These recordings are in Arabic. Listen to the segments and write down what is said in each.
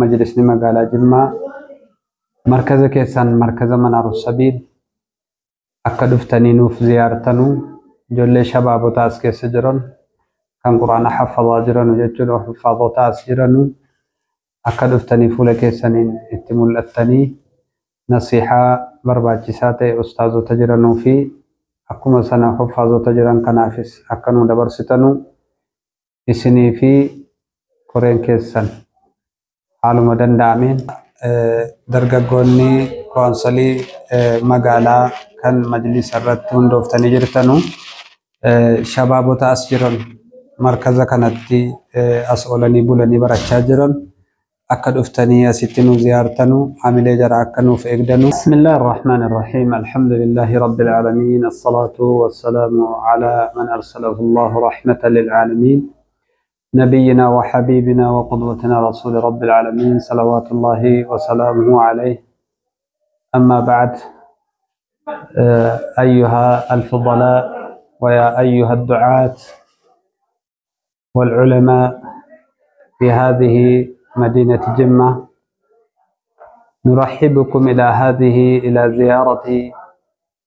مجلس مقالة جمّة مركز كيسان مركز منار السبيل أكدفتني نوف زيارتنو جل شباب تاس كيس جرن كان قرآن حفظ جرن وجل حفظ تاس جرن أكدفتني فول كيسانين اتمول التني نصيحة برباجسات أستاذ تجرنو في أكما سنة حفظ تجرن كنافس أكنو دبرستنو إسني في قرآن كيسان حالو مدن دامين درجة كونسلي مقالة كان مجلس الرتون دوفتني جرتنو شباب تأسجرن مركز كانتي أسئلني بولني برشاجرن أكد أفتني ستنو زيارتنو عمل جرى أكنو في إقدنو. بسم الله الرحمن الرحيم. الحمد لله رب العالمين، الصلاة والسلام على من أرسله الله رحمة للعالمين، نبينا وحبيبنا وقدوتنا رسول رب العالمين صلوات الله وسلامه عليه. أما بعد، أيها الفضلاء ويا أيها الدعاة والعلماء في هذه مدينة جمة، نرحبكم إلى زيارة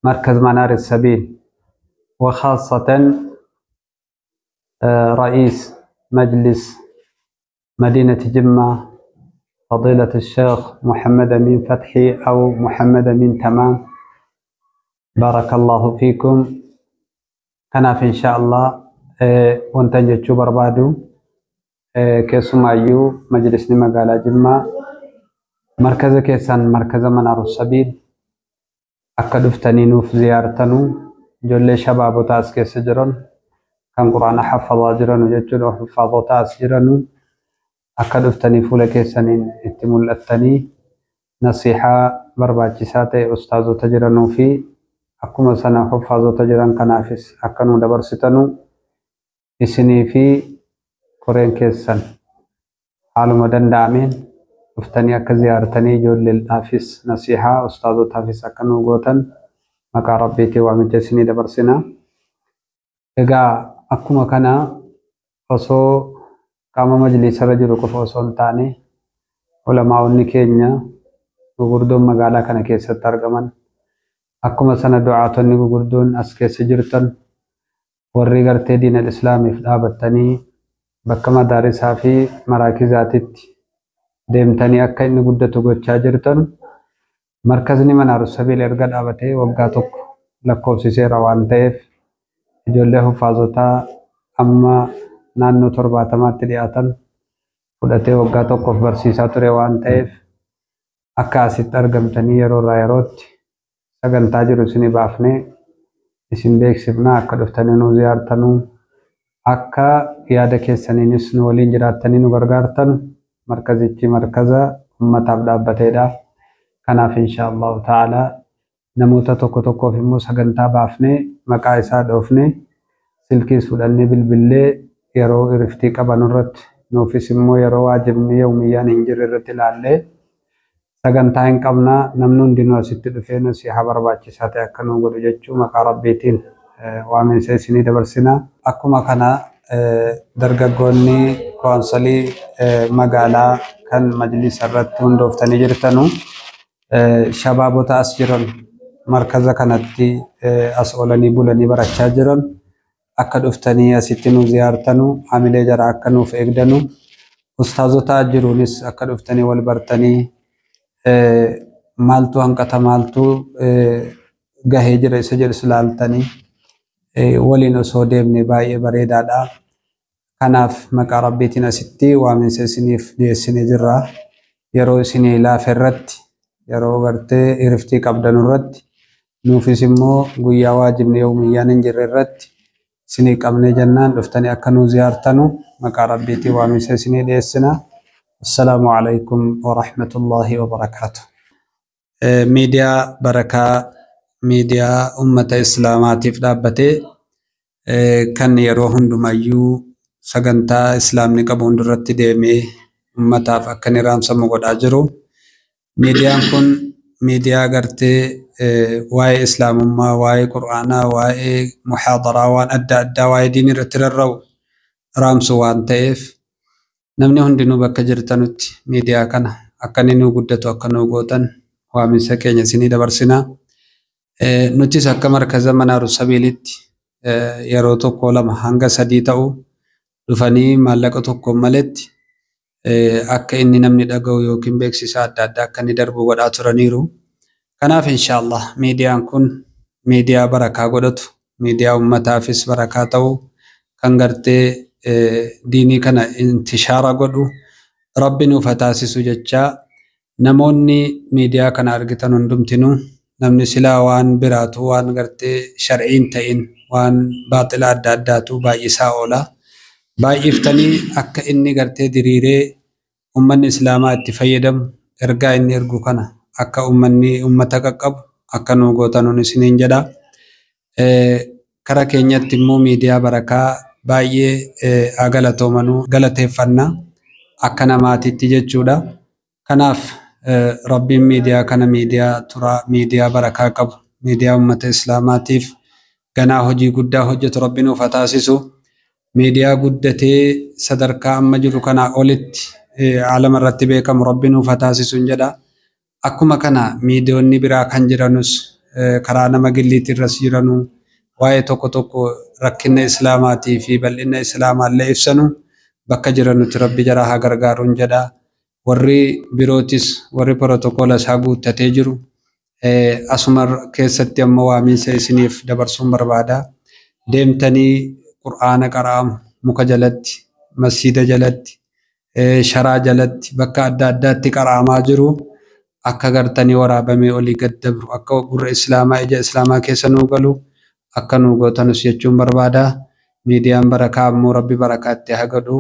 مركز منار السبيل، وخاصة رئيس مجلس مدينة جمة فضيلة الشيخ محمد أمين فتحي أو محمد أمين تمام، بارك الله فيكم. أنا في إن شاء الله وانتنجتشو بربادو كيسوم أيو مجلس مقالة جمة مركز كيسان مركز منار السبيل أكدفتني نوف زيارتنو جل شباب تاس كيس جرن كان قرآن حفظ جرن وجل حفظ تاس جرن أكدفتني فول كيسانين اتمول التني نصيحة برباجسات أستاذ تجرنو في أكما سنة حفظ تجرن كنافس أكنو دبرستنو إسني في قرآن كيسان حالو مدن دامين أفتني أك زيارتني جول للحافظ نصيحة أستاذ تافس أكنو غوتن مكا ربيتي ومجسني دبرسنا إغا أكما كان فسو قام مجلس رجل كفوسون تاني علماء النكينيا وغردون مقالا كان كيسة ترغمان أكما سنة دعاتني وغردون أسكي سجرتن ورغرتي دين الإسلام إفدابتني بكما دارسها في مراكزاتي deemtanii akka inni guddatu gochaa jirtan markazni manaaru sabiil erga dhaabatee waggaa tokko lakkoofsiseera waan ta'eef ijoollee hufaazotaa amma naannoo 70tti dhiyaatan fudhatee waggaa tokkoof barsiisaa ture waan ta'eef akka asitti argamtanii yeroo irraa yerootti sagantaa jiru isinii baafnee isin beeksifnaa akka dhuftanii nu ziyaartanuu akka yaada keessaniinis nu waliin jiraattanii nu gargaartan مركزي مركزة أمة عبد أبتيدا كان في إن شاء الله تعالى نموت توكو في موسى جنتا بافني مكايسا دوفني سلكي سوداني بالبلة يرو إرفتي كبانورت نوفي سمو يرو واجبني يوميا ننجر الرتلالة سجنتا إن كمنا نمنون دينو ست دفين سيها برباچي ساتي أكنو قدو جتشو مقارب بيتين وامن سيسيني دبرسنا أكو مكانا درجة كونسلي مقالة كان مجلس الرتون دوفتني جرتنو شباب تأسجرن مركز كانتي أسئلني بولني برشاجرن أكدفتني ستنو زيارتنو عمل جرى أكنو في إقدنو أستاذ تاجرونيس أكدفتني والبرتني مالتو أنكتا مالتو جهيجر سجل سلالتني ولينو سوديمني باي بريدا دا كناف مكا ربيتنا ستي ومن سنيف دي سني جرا يرو سني لا فرت يرو غرتي إرفتي قبدن الرد نوفي سمو قويا واجب يوميا ننجر الرد سني قبني جنان لفتني أكنو زيارتنو مكا ربيتي ومن سني دي سنة. السلام عليكم ورحمة الله وبركاته. ميديا بركة ميديا أمة إسلاماتي فدابتي كان يروهن دمايو سجنتا إسلام نقبون درتي ديمي أمتا فكني رامسا مقود أجرو ميديا كن ميديا قرتي واي إسلام ما واي قرآن واي محاضرة وان أدى واي ديني رتررو رامسو وان تيف namni hundinuu bakka jirtanutti miidiyaa kana akka inni nu guddatu akka nu gootan waaminsa keenya isinii dabarsinaa. Nutis akka markaza Manaaru Sabiilitti yeroo tokko lama hanga sadii ta'u dhufanii maallaqa tokko maletti akka inni namni dhaga'u yookiin beeksisa adda addaa akka inni darbu godhaa turaniiru. Kanaaf inshaallah miidiyaan kun miidiyaa barakaa godhatu, miidiyaa ummataafis barakaa ta'u, kan gartee diinii kana intishaara godhu rabbi nuuf taasisu jechaa namoonni miidiyaa kana argitan hundumtinuu namni silaa waan biraatu waan gartee shar'iin ta'in waan baaxila adda addaatu baay'isaa oola. Baay'iftanii akka inni gartee diriiree ummanni islaamaa itti fayyadamu ergaa inni ergu kana akka ummata qaqqabu akka nu gootanuun isiniin jedha. Kara keenyatti immoo miidiyaa barakaa baay'ee agalatoomanuu galateeffannaa akka namaatitti jechuudha. Kanaaf rabbiin miidiyaa kana miidiyaa turaa miidiyaa barakaa qabu miidiyaa ummata islaamaatiif ganaa hojii guddaa hojjetu rabbi nuuf taasisu. Miidiyaa guddatee sadarkaa amma jiru kana olitti alama irratti beekamu rabbi nuuf taasisu jedha. Akkuma kana miidiyoonni biraa kan jiranus karaa nama gilliitti irras jiranu waa'ee tokko tokko rakkina islaamaatii fi bal'ina islaamaallee ibsanu bakka jiranutti rabbi jara haa gargaaruun jedha. Warri birootis warri protokoola isaa guuttatee jiru asuma keessatti amma waaminsa isiniif dabarsuun barbaada. Deemtanii qur'aana qara'amu muka jalatti, masjiida jalatti, sharaa jalatti bakka adda addaatti qara'amaa jiru akka gartanii waraabamee olii gad dabru akka gurra islaamaa ija islaamaa keessa nuu galu akka nuu gootanus jechuun barbaada. Miidiyaan barakaa ammoo rabbi barakaatti haa godhu.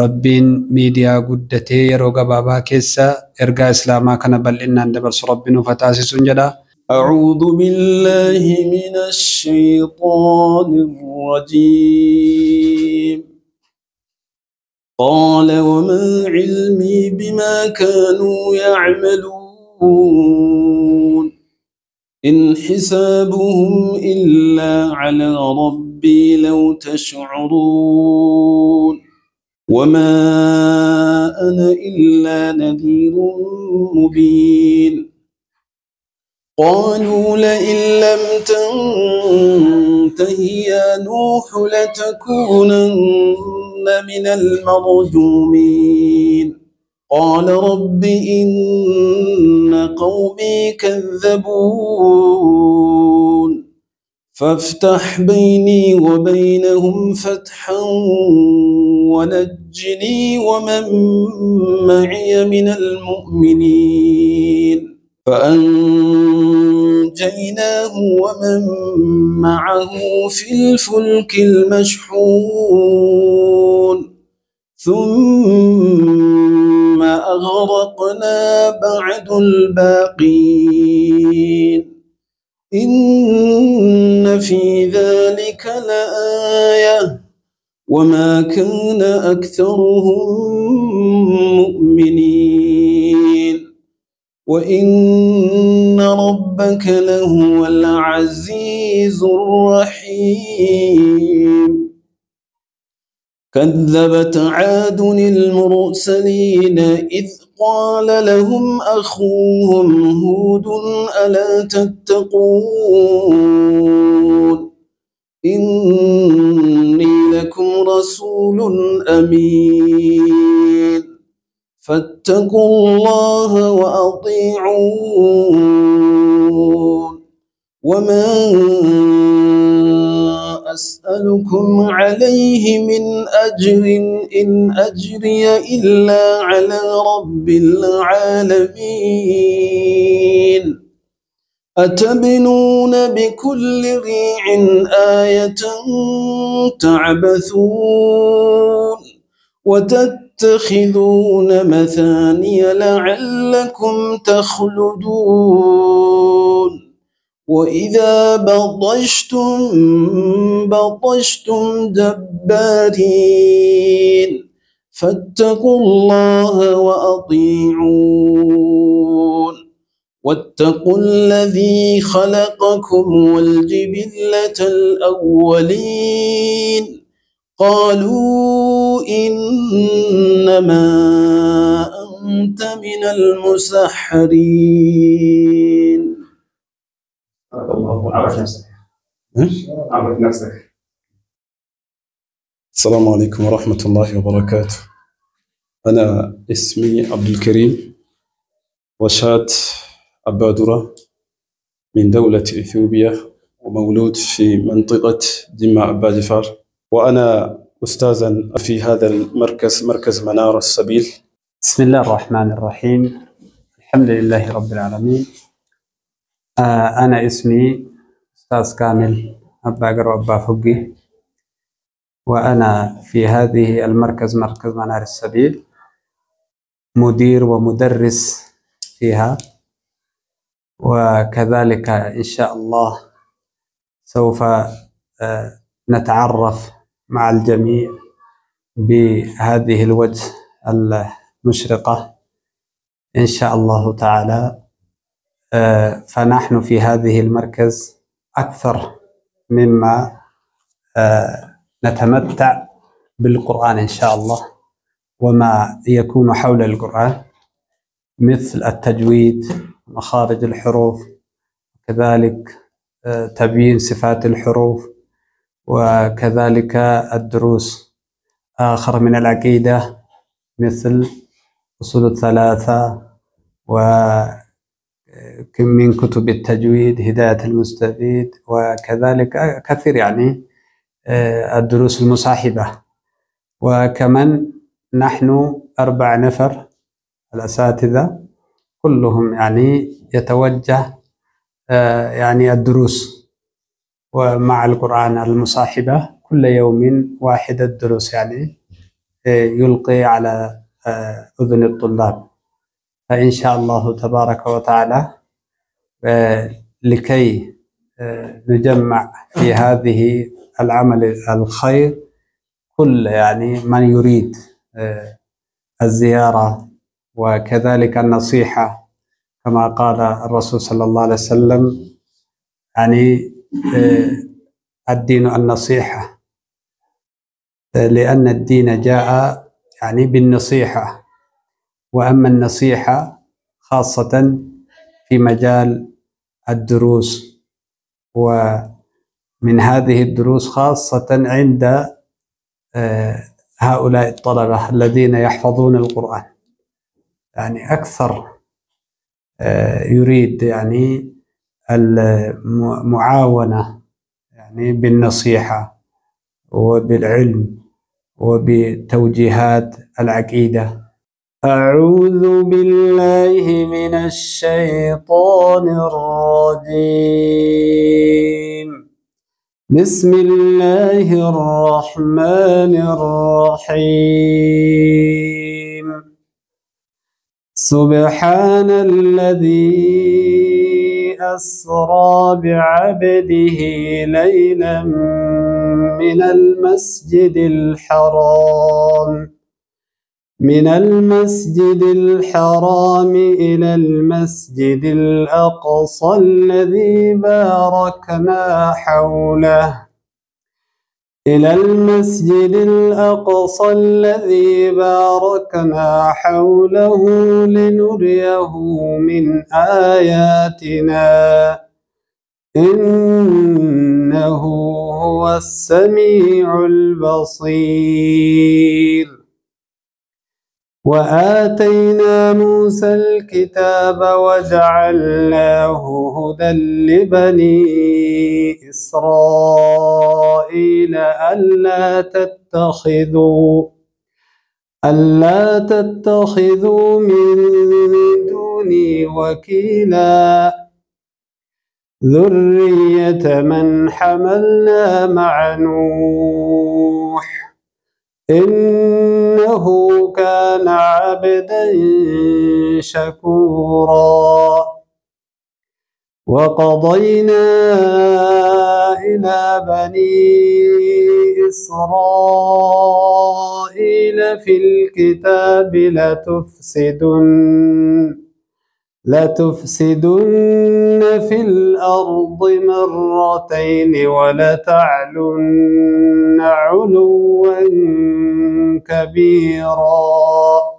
Rabbiin miidiyaa guddatee yeroo gabaabaa keessa ergaa islaamaa kana bal'inaan dabarsu rabbi nuuf taasisuun jedha. أعوذ بالله من الشيطان الرجيم. قال وما علمي بما كانوا يعملون إن حسابهم إلا على ربي لو تشعرون وما أنا إلا نذير مبين. قالوا لئن لم تنته يا نوح لتكونن من المرجومين. قال رب إن قومي كذبون فافتح بيني وبينهم فتحا ونجني ومن معي من المؤمنين. فأنجيناه ومن معه في الفلك المشحون ثم أغرقنا بعد الباقين. إن في ذلك لآية وما كان أكثرهم مؤمنين وإن ربك لهو العزيز الرحيم. كذبت عاد المرسلين إذ قال لهم أخوهم هود ألا تتقون إني لكم رسول أمين فاتقوا الله وأطيعون وما أسألكم عليه من أجر إن أجري إلا على رب العالمين. أتبنون بكل ريع آية تعبثون وتتخذون مثاني لعلكم تخلدون وإذا بطشتم جبارين فاتقوا الله وأطيعون واتقوا الذي خلقكم والجبلة الأولين. قالوا إنما أنت من المسحرين. السلام عليكم ورحمة الله وبركاته. أنا اسمي عبد الكريم وشات أبادرة من دولة إثيوبيا، ومولود في منطقة دماء بادفار، وأنا أستاذا في هذا المركز، مركز منار السبيل. بسم الله الرحمن الرحيم. الحمد لله رب العالمين. أنا اسمي أستاذ كامل أباقر وأبا فقي، وأنا في هذه المركز، مركز منار السبيل، مدير ومدرس فيها، وكذلك إن شاء الله سوف نتعرف مع الجميع بهذه الوجه المشرقة إن شاء الله تعالى. فنحن في هذه المركز أكثر مما نتمتع بالقرآن إن شاء الله وما يكون حول القرآن، مثل التجويد، مخارج الحروف، كذلك تبيين صفات الحروف، وكذلك الدروس آخر من العقيدة مثل أصول الثلاثة، ومن كتب التجويد هداية المستفيد، وكذلك كثير يعني الدروس المصاحبة. وكمان نحن 4 نفر الأساتذة، كلهم يعني يتوجه يعني الدروس ومع القرآن المصاحبة كل يوم واحد الدروس، يعني يلقي على أذن الطلاب. فإن شاء الله تبارك وتعالى لكي نجمع في هذه العمل الخير كل يعني من يريد الزيارة، وكذلك النصيحة كما قال الرسول صلى الله عليه وسلم، يعني الدين النصيحة، لأن الدين جاء يعني بالنصيحة. وأما النصيحة خاصة في مجال الدروس، ومن هذه الدروس خاصة عند هؤلاء الطلبة الذين يحفظون القرآن، يعني أكثر يريد يعني المعاونة يعني بالنصيحة وبالعلم وبتوجيهات العقيدة. أعوذ بالله من الشيطان الرجيم. بسم الله الرحمن الرحيم. سبحان الذي أسرى بعبده ليلا من المسجد الحرام إلى المسجد الأقصى الذي باركنا حوله لنريه من آياتنا إنه هو السميع البصير. وآتينا موسى الكتاب وجعلناه هدى لبني إسرائيل ألا تتخذوا من دوني وكيلا ذرية من حملنا مع نوح إنه كان عبدا شكورا. وقضينا إلى بني إسرائيل في الكتاب لتفسدن في الأرض مرتين ولتعلن علوا كبيرا.